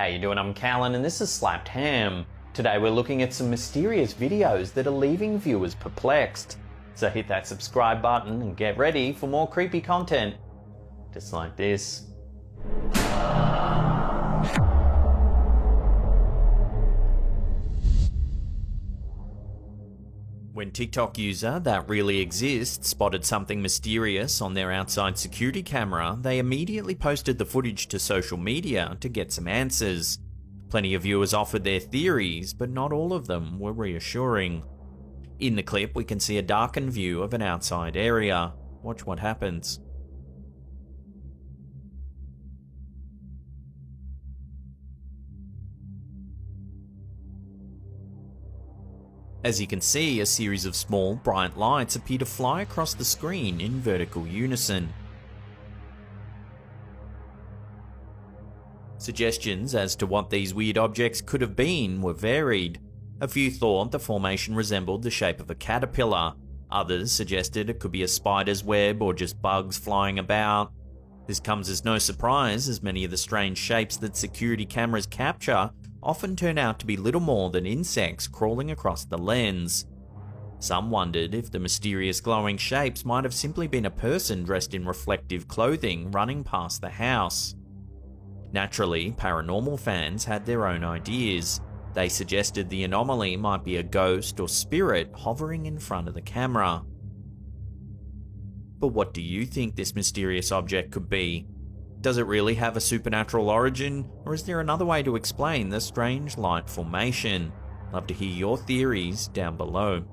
how you doing? I'm Callan and this is Slapped Ham. Today we're looking at some mysterious videos that are leaving viewers perplexed. So hit that subscribe button and get ready for more creepy content, just like this. When TikTok user That Really Exists spotted something mysterious on their outside security camera, they immediately posted the footage to social media to get some answers. Plenty of viewers offered their theories, but not all of them were reassuring. In the clip, we can see a darkened view of an outside area. Watch what happens. As you can see, a series of small, bright lights appear to fly across the screen in vertical unison. Suggestions as to what these weird objects could have been were varied. A few thought the formation resembled the shape of a caterpillar. Others suggested it could be a spider's web or just bugs flying about. This comes as no surprise, as many of the strange shapes that security cameras capture often turn out to be little more than insects crawling across the lens. Some wondered if the mysterious glowing shapes might have simply been a person dressed in reflective clothing running past the house. Naturally, paranormal fans had their own ideas. They suggested the anomaly might be a ghost or spirit hovering in front of the camera. But what do you think this mysterious object could be? Does it really have a supernatural origin, or is there another way to explain the strange light formation? Love to hear your theories down below.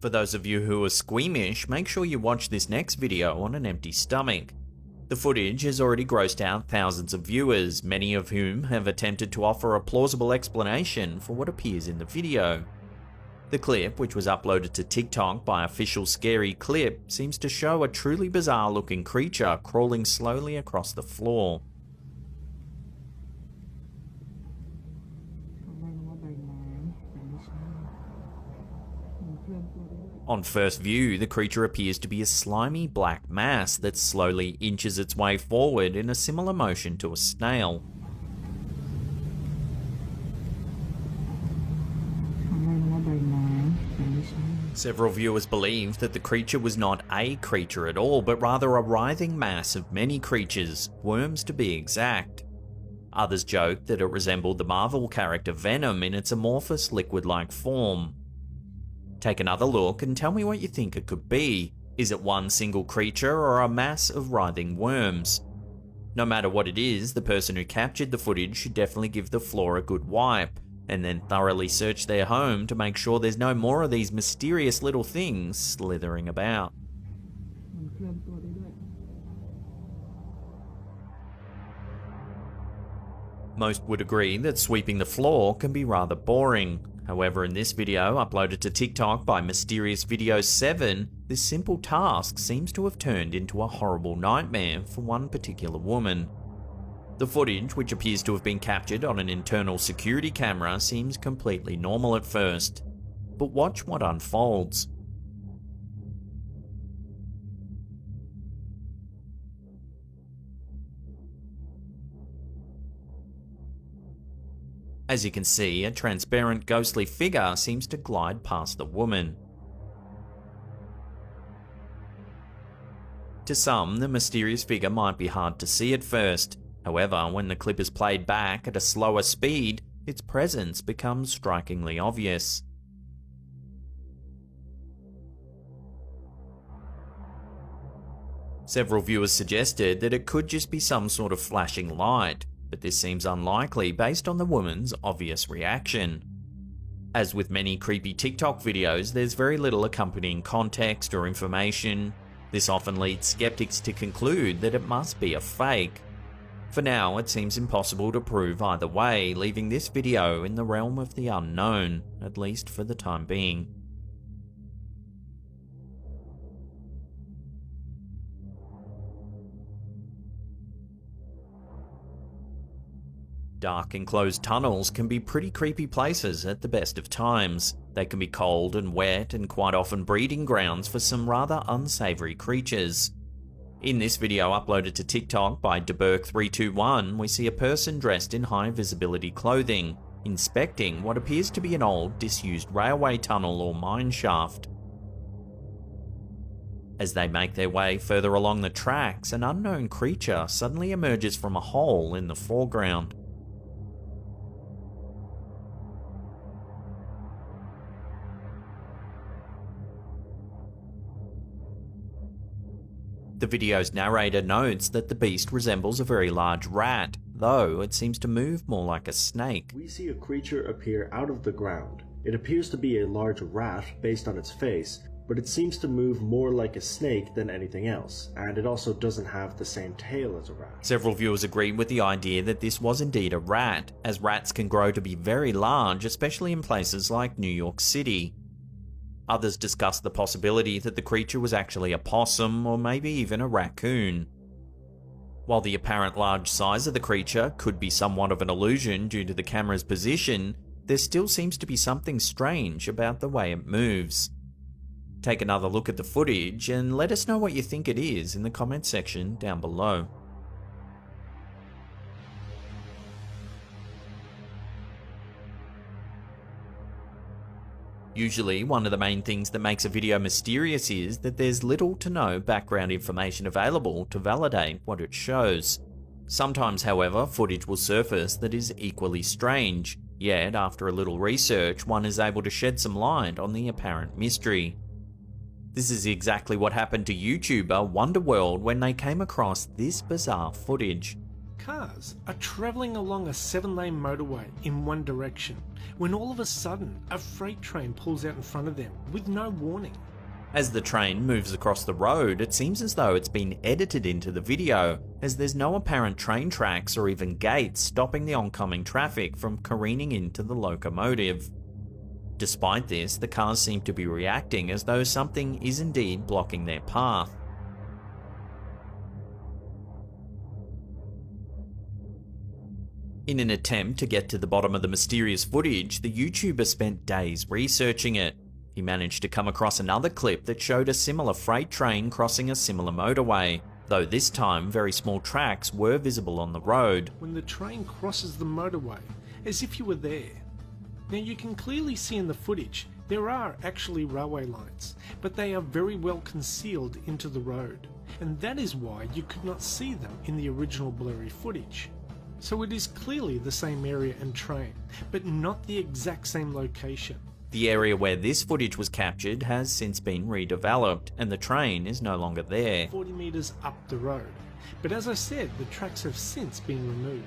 For those of you who are squeamish, make sure you watch this next video on an empty stomach. The footage has already grossed out thousands of viewers, many of whom have attempted to offer a plausible explanation for what appears in the video. The clip, which was uploaded to TikTok by Official Scary Clip, seems to show a truly bizarre looking creature crawling slowly across the floor. On first view, the creature appears to be a slimy black mass that slowly inches its way forward in a similar motion to a snail. Several viewers believed that the creature was not a creature at all, but rather a writhing mass of many creatures, worms to be exact. Others joked that it resembled the Marvel character Venom in its amorphous liquid-like form. Take another look and tell me what you think it could be. Is it one single creature or a mass of writhing worms? No matter what it is, the person who captured the footage should definitely give the floor a good wipe, and then thoroughly search their home to make sure there's no more of these mysterious little things slithering about. Most would agree that sweeping the floor can be rather boring. However, in this video, uploaded to TikTok by Mysterious Video 7, this simple task seems to have turned into a horrible nightmare for one particular woman. The footage, which appears to have been captured on an internal security camera, seems completely normal at first. But watch what unfolds. As you can see, a transparent ghostly figure seems to glide past the woman. To some, the mysterious figure might be hard to see at first. However, when the clip is played back at a slower speed, its presence becomes strikingly obvious. Several viewers suggested that it could just be some sort of flashing light, but this seems unlikely based on the woman's obvious reaction. As with many creepy TikTok videos, there's very little accompanying context or information. This often leads skeptics to conclude that it must be a fake. For now, it seems impossible to prove either way, leaving this video in the realm of the unknown, at least for the time being. Dark enclosed tunnels can be pretty creepy places at the best of times. They can be cold and wet and quite often breeding grounds for some rather unsavory creatures. In this video uploaded to TikTok by Deburk321, we see a person dressed in high visibility clothing, inspecting what appears to be an old disused railway tunnel or mine shaft. As they make their way further along the tracks, an unknown creature suddenly emerges from a hole in the foreground. The video's narrator notes that the beast resembles a very large rat, though it seems to move more like a snake. We see a creature appear out of the ground. It appears to be a large rat based on its face, but it seems to move more like a snake than anything else, and it also doesn't have the same tail as a rat. Several viewers agreed with the idea that this was indeed a rat, as rats can grow to be very large, especially in places like New York City. Others discussed the possibility that the creature was actually a possum or maybe even a raccoon. While the apparent large size of the creature could be somewhat of an illusion due to the camera's position, there still seems to be something strange about the way it moves. Take another look at the footage and let us know what you think it is in the comment section down below. Usually, one of the main things that makes a video mysterious is that there's little to no background information available to validate what it shows. Sometimes, however, footage will surface that is equally strange, yet after a little research, one is able to shed some light on the apparent mystery. This is exactly what happened to YouTuber Wonderworld when they came across this bizarre footage. Cars are travelling along a 7-lane motorway in one direction when all of a sudden a freight train pulls out in front of them with no warning. As the train moves across the road, it seems as though it's been edited into the video, as there's no apparent train tracks or even gates stopping the oncoming traffic from careening into the locomotive. Despite this, the cars seem to be reacting as though something is indeed blocking their path. In an attempt to get to the bottom of the mysterious footage, the YouTuber spent days researching it. He managed to come across another clip that showed a similar freight train crossing a similar motorway, though this time very small tracks were visible on the road. When the train crosses the motorway, as if you were there. Now you can clearly see in the footage there are actually railway lines, but they are very well concealed into the road, and that is why you could not see them in the original blurry footage. So it is clearly the same area and train, but not the exact same location. The area where this footage was captured has since been redeveloped, and the train is no longer there. 40 metres up the road, but as I said, the tracks have since been removed.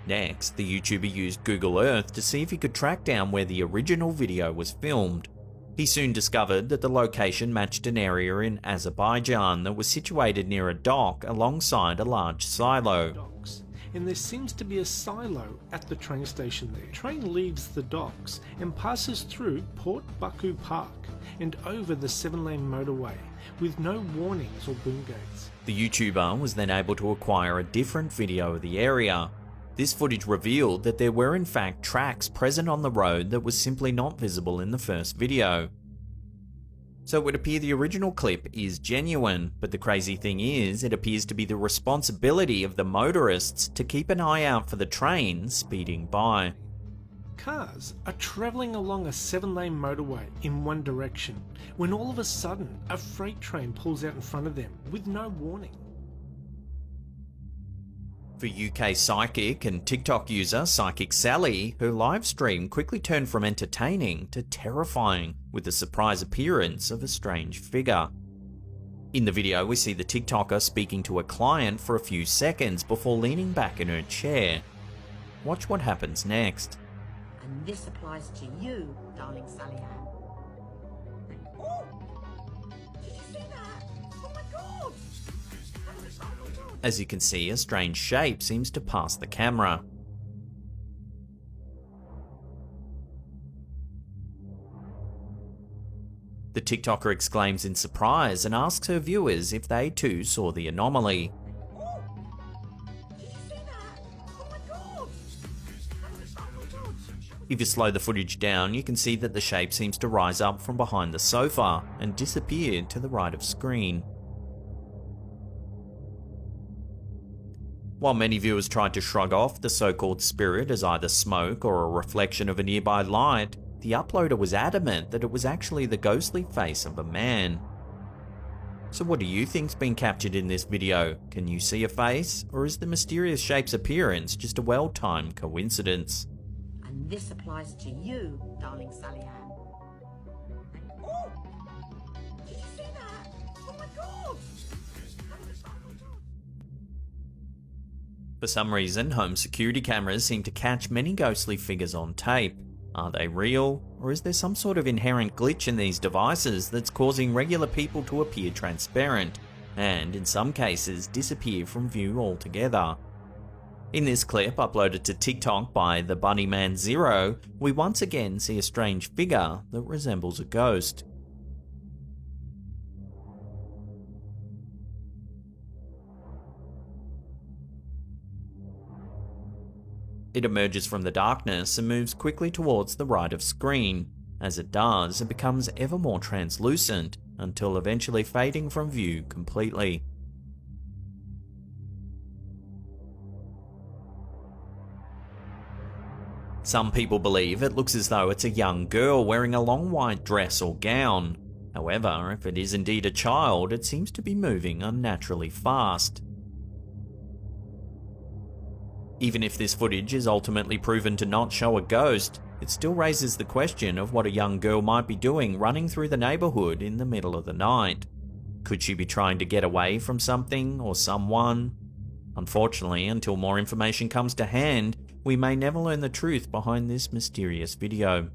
Next, the YouTuber used Google Earth to see if he could track down where the original video was filmed. He soon discovered that the location matched an area in Azerbaijan that was situated near a dock alongside a large silo. Docks. And there seems to be a silo at the train station there. The train leaves the docks and passes through Port Baku Park and over the 7-lane motorway with no warnings or boom gates. The YouTuber was then able to acquire a different video of the area. This footage revealed that there were in fact tracks present on the road that was simply not visible in the first video. So it would appear the original clip is genuine, but the crazy thing is, it appears to be the responsibility of the motorists to keep an eye out for the train speeding by. Cars are travelling along a 7-lane motorway in one direction when all of a sudden a freight train pulls out in front of them with no warning. For UK psychic and TikTok user Psychic Sally, her live stream quickly turned from entertaining to terrifying with the surprise appearance of a strange figure. In the video, we see the TikToker speaking to a client for a few seconds before leaning back in her chair. Watch what happens next. And this applies to you, darling Sally Ann. Oh! Did you see that? Oh my god! As you can see, a strange shape seems to pass the camera. The TikToker exclaims in surprise and asks her viewers if they too saw the anomaly. Oh! Did you see that? Oh my god! If you slow the footage down, you can see that the shape seems to rise up from behind the sofa and disappear to the right of screen. While many viewers tried to shrug off the so-called spirit as either smoke or a reflection of a nearby light, the uploader was adamant that it was actually the ghostly face of a man. So what do you think's been captured in this video? Can you see a face, or is the mysterious shape's appearance just a well-timed coincidence? And this applies to you, darling Sally Ann. Oh! Did you see that? Oh my god! For some reason, home security cameras seem to catch many ghostly figures on tape. Are they real, or is there some sort of inherent glitch in these devices that's causing regular people to appear transparent, and in some cases disappear from view altogether? In this clip, uploaded to TikTok by the Bunnyman Zero, we once again see a strange figure that resembles a ghost. It emerges from the darkness and moves quickly towards the right of screen. As it does, it becomes ever more translucent, until eventually fading from view completely. Some people believe it looks as though it's a young girl wearing a long white dress or gown. However, if it is indeed a child, it seems to be moving unnaturally fast. Even if this footage is ultimately proven to not show a ghost, it still raises the question of what a young girl might be doing running through the neighborhood in the middle of the night. Could she be trying to get away from something or someone? Unfortunately, until more information comes to hand, we may never learn the truth behind this mysterious video.